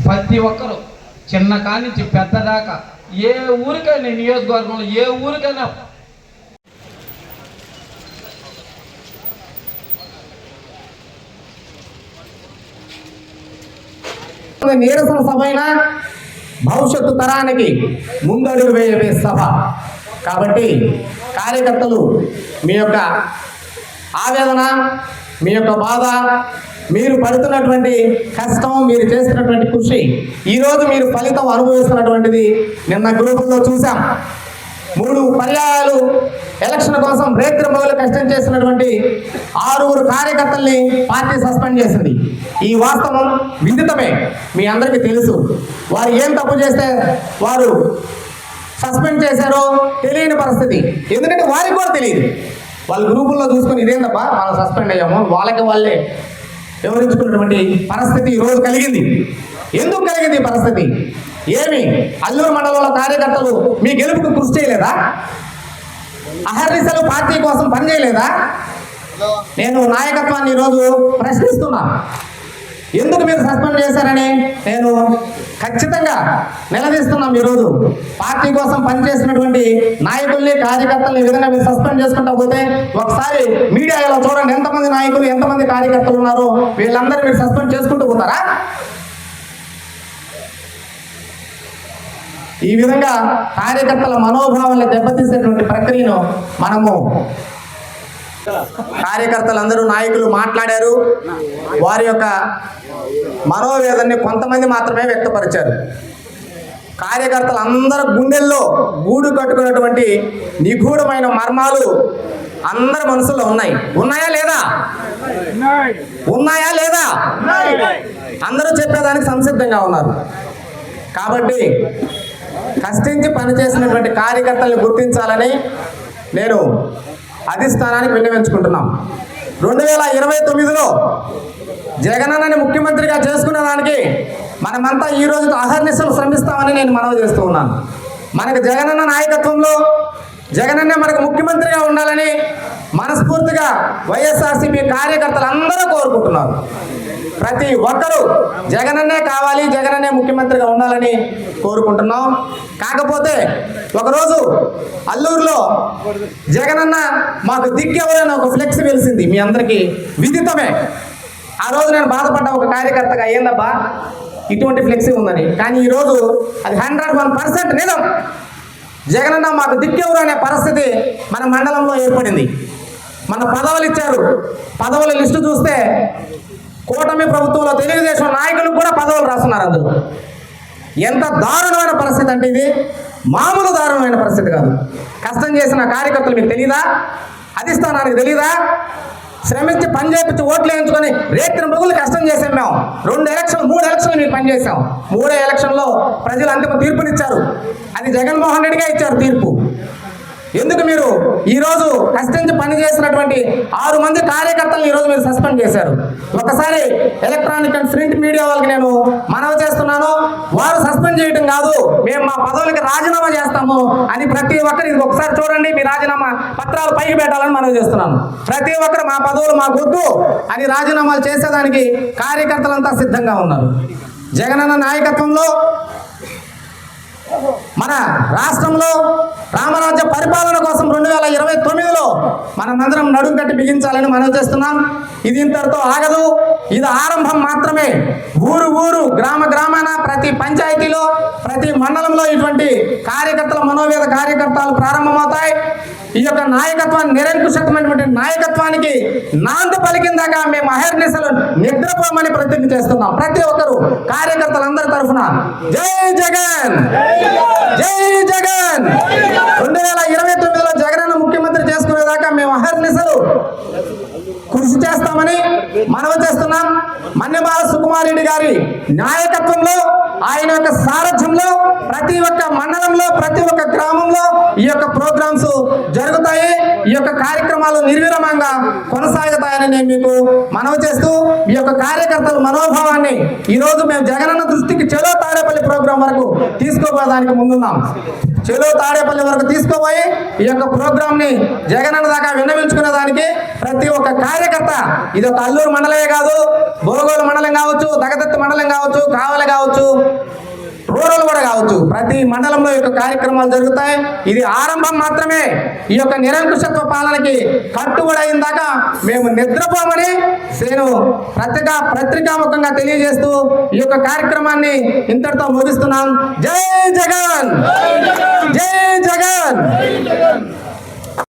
ప్రతి ఒక్కరు చిన్న కానించి పెద్ద దాకా ఏ ఊరికైనా నియోజకవర్గంలో ఏ ఊరికైనా నిరసన సభ అయినా భవిష్యత్తు తరానికి ముందడుగు వేయే సభ కాబట్టి కార్యకర్తలు మీ యొక్క ఆవేదన, మీ యొక్క బాధ, మీరు పడుతున్నటువంటి కష్టం, మీరు చేస్తున్నటువంటి కృషి, ఈరోజు మీరు ఫలితం అనుభవిస్తున్నటువంటిది నిన్న గ్రూపుల్లో చూసాం. 3 పర్యాయాలు ఎలక్షన్ కోసం రేత్రింబగళ్ళు కష్టం చేసినటువంటి 6 కార్యకర్తల్ని పార్టీ సస్పెండ్ చేసింది. ఈ వాస్తవం విదితమే, మీ అందరికీ తెలుసు. వారు ఏం తప్పు చేస్తే వారు సస్పెండ్ చేశారో తెలియని పరిస్థితి. ఎందుకంటే వారికి కూడా తెలియదు. వాళ్ళు గ్రూపుల్లో చూసుకొని ఇదేందప్ప మనం సస్పెండ్ అయ్యాము, వాళ్ళకి వాళ్ళే వివరించుకున్నటువంటి పరిస్థితి ఈరోజు కలిగింది. ఎందుకు కలిగింది ఈ పరిస్థితి? ఏమి అల్లూరు మండలంలో కార్యకర్తలు మీ గెలుపుకు కృషి చేయలేదా? అహర్నిశలు పార్టీ కోసం పనిచేయలేదా? నేను నాయకత్వాన్ని ఈరోజు ప్రశ్నిస్తున్నాను. ఎందుకు మీరు సస్పెండ్ చేశారని నేను ఖచ్చితంగా నిలదీస్తున్నాం. ఈరోజు పార్టీ కోసం పనిచేసినటువంటి నాయకుల్ని, కార్యకర్తల్ని ఈ విధంగా మీరు సస్పెండ్ చేసుకుంటా పోతే ఒకసారి మీడియాలో చూడండి, ఎంతమంది నాయకులు, ఎంతమంది కార్యకర్తలు ఉన్నారో వీళ్ళందరూ మీరు సస్పెండ్ చేసుకుంటూ పోతారా? ఈ విధంగా కార్యకర్తల మనోభావాలను దెబ్బతీసేటువంటి ప్రక్రియను మనము కార్యకర్తలందరూ నాయకులు మాట్లాడారు. వారి యొక్క మనోవేదనని కొంతమంది మాత్రమే వ్యక్తపరిచారు. కార్యకర్తలు అందరూ గుండెల్లో గూడు కట్టుకున్నటువంటి నిగూఢమైన మర్మాలు అందరి మనసులో ఉన్నాయా లేదా? ఉన్నాయా లేదా? అందరూ చెప్పేదానికి సంసిద్ధంగా ఉన్నారు. కాబట్టి కష్టించి పనిచేసినటువంటి కార్యకర్తల్ని గుర్తించాలని నేను అధిష్టానానికి విన్నవించుకుంటున్నాం. 2029లో జగనన్నని ముఖ్యమంత్రిగా చేసుకునే దానికి మనమంతా ఈ రోజు అహర్నిశలు శ్రమిస్తామని నేను మనవి చేస్తూ ఉన్నాను. మనకు జగనన్న నాయకత్వంలో జగనన్నే మనకు ముఖ్యమంత్రిగా ఉండాలని మనస్ఫూర్తిగా వైఎస్ఆర్సీపీ కార్యకర్తలు అందరూ కోరుకుంటున్నారు. ప్రతి ఒక్కరూ జగనన్నే కావాలి, జగనన్నే ముఖ్యమంత్రిగా ఉండాలని కోరుకుంటున్నాం. కాకపోతే ఒకరోజు అల్లూరులో జగనన్న మాకు దిక్కెవరైనా ఒక ఫ్లెక్స్ వెలిసింది, మీ అందరికీ విదితమే. ఆ రోజు నేను బాధపడ్డా ఒక కార్యకర్తగా, ఏందబ్బా ఇటువంటి ఫ్లెక్సీ ఉందని. కానీ ఈరోజు అది 101% నిజం. జగనన్న మాకు దిక్కెవరు అనే పరిస్థితి మన మండలంలో ఏర్పడింది. మన పదవులు ఇచ్చారు. పదవుల లిస్టు చూస్తే కూటమి ప్రభుత్వంలో తెలుగుదేశం నాయకులకు కూడా పదవులు రాస్తున్నారు అందరూ. ఎంత దారుణమైన పరిస్థితి అంటే ఇది మామూలు దారుణమైన పరిస్థితి కాదు. కష్టం చేసిన కార్యకర్తలు మీకు తెలీదా? అధిష్టానానికి తెలీదా? శ్రమించి పని చేయించి ఓట్లు వేయించుకొని రేత్రి మృగులు కష్టం చేసాం. మేము 3 ఎలక్షన్లు మీకు పనిచేసాం. 3వ ఎలక్షన్లో ప్రజలు అంతిమ తీర్పునిచ్చారు. అది జగన్మోహన్ రెడ్డిగా ఇచ్చారు తీర్పు. ఎందుకు మీరు ఈరోజు కష్టించి పనిచేసినటువంటి 6 మంది కార్యకర్తలను ఈరోజు మీరు సస్పెండ్ చేశారు? ఒకసారి ఎలక్ట్రానిక్ అండ్ ప్రింట్ మీడియా వాళ్ళకి నేను మనవి చేస్తున్నాను, వారు సస్పెండ్ చేయడం కాదు, మేము మా పదవులకి రాజీనామా చేస్తాము అని ప్రతి ఒక్కరు ఇది ఒకసారి చూడండి. మీ రాజీనామా పత్రాలు పైకి పెట్టాలని మనవి చేస్తున్నాను. ప్రతి ఒక్కరు మా పదవులు మాకు వద్దు అని రాజీనామాలు చేసేదానికి కార్యకర్తలంతా సిద్ధంగా ఉన్నారు. జగనన్న నాయకత్వంలో మన రాష్ట్రంలో రామరాజ్య పరిపాలన కోసం 2029లో మనమందరం నడుం కట్టి బిగించాలని మనవి చేస్తున్నాం. ఇది ఇంతటితో ఆగదు, ఇది ఆరంభం మాత్రమే. ఊరు గ్రామాన ప్రతి పంచాయతీలో ప్రతి మండలంలో ఇటువంటి కార్యకర్తల మనోవేద కార్యకర్తలు ప్రారంభమవుతాయి. ఈ యొక్క నాయకత్వాన్ని, నిరంకుశమైనటువంటి నాయకత్వానికి నాంది పలికిందాక మేము అహర్నిశలు నిద్రపోమని ప్రతిజ్ఞ చేస్తున్నాం. ప్రతి ఒక్కరు కార్యకర్తలందరి తరఫున జై జగన్, జై జగన్. 2029లో జగనన్న ముఖ్యమంత్రి చేసుకునేదాకా మేము అహర్నిశలు కృషి చేస్తామని మనవి చేస్తున్నాం. మన్నెమాల సుకుమార్ రెడ్డి గారి నాయకత్వంలో ఆయన యొక్క సారథ్యంలో ప్రతి ఒక్క మండలంలో ప్రతి ఒక్క గ్రామంలో ఈ యొక్క ప్రోగ్రామ్స్ జరుగుతాయి. ఈ యొక్క కార్యక్రమాలు నిర్విరామంగా కొనసాగుతాయని నేను మీకు మనవి చేస్తూ ఈ యొక్క కార్యకర్తల మనోభావాన్ని ఈ రోజు మేము జగనన్న దృష్టికి చెలో తాడేపల్లి ప్రోగ్రాం వరకు తీసుకోపోవడానికి ముందున్నాం. చెలో తాడేపల్లి వరకు తీసుకోపోయి ఈ యొక్క ప్రోగ్రామ్ ని జగనన్న దాకా విన్నవించుకునే దానికి ప్రతి ఒక్క కార్యకర్త, ఇది ఒక అల్లూరు మండలమే కాదు, బోగోలు మండలం కావచ్చు, దగదత్తి మండలం కావచ్చు, కావలి కావచ్చు, రూరల్ కూడా కావచ్చు, ప్రతి మండలంలో ఈ యొక్క కార్యక్రమాలు జరుగుతాయి. ఇది ఆరంభం మాత్రమే. ఈ యొక్క నిరంకుశత్వ పాలనకి కట్టుబడి అయిన దాకా మేము నిద్రపోమని నేను పత్రికాముఖంగా తెలియజేస్తూ ఈ యొక్క కార్యక్రమాన్ని ఇంతటితో ముగిస్తున్నాం. జై జగన్.